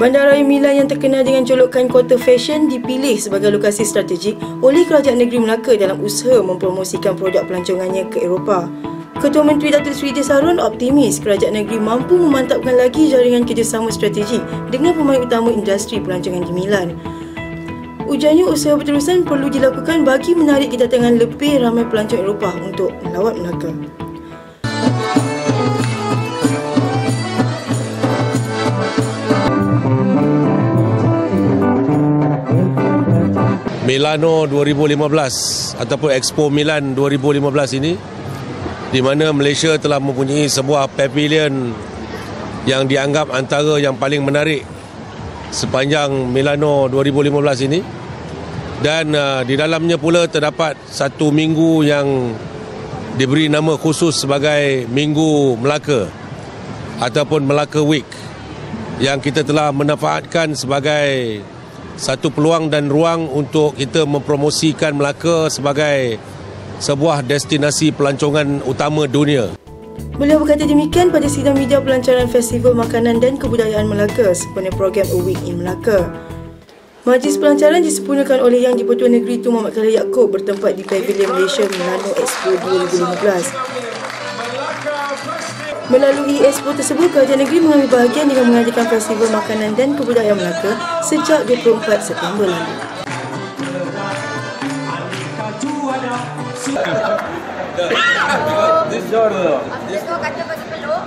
Bandaraya Milan yang terkenal dengan julukan Kota Fashion dipilih sebagai lokasi strategik oleh Kerajaan Negeri Melaka dalam usaha mempromosikan produk pelancongannya ke Eropah. Ketua Menteri Datuk Seri Idris Harun optimis Kerajaan Negeri mampu memantapkan lagi jaringan kerjasama strategik dengan pemain utama industri pelancongan di Milan. Ujarnya usaha berterusan perlu dilakukan bagi menarik kedatangan lebih ramai pelancong Eropah untuk melawat Melaka. Milano 2015 ataupun Expo Milan 2015 ini, di mana Malaysia telah mempunyai sebuah pavilion yang dianggap antara yang paling menarik sepanjang Milano 2015 ini, dan di dalamnya pula terdapat satu minggu yang diberi nama khusus sebagai Minggu Melaka ataupun Melaka Week, yang kita telah memanfaatkan sebagai satu peluang dan ruang untuk kita mempromosikan Melaka sebagai sebuah destinasi pelancongan utama dunia. Beliau berkata demikian pada sidang media pelancaran Festival Makanan dan Kebudayaan Melaka sempena program A Week in Melaka. Majlis pelancaran disempurnakan oleh Yang di-Pertua Negeri Tun Muhammad Khalil Yaakob bertempat di Pavilion Malaysia Milano Expo 2015. Melalui expo tersebut, Kerajaan Negeri mengambil bahagian dengan mengadakan Festival Makanan dan Kebudayaan Melaka sejak 24 September lalu. Dia kata pasal peluk.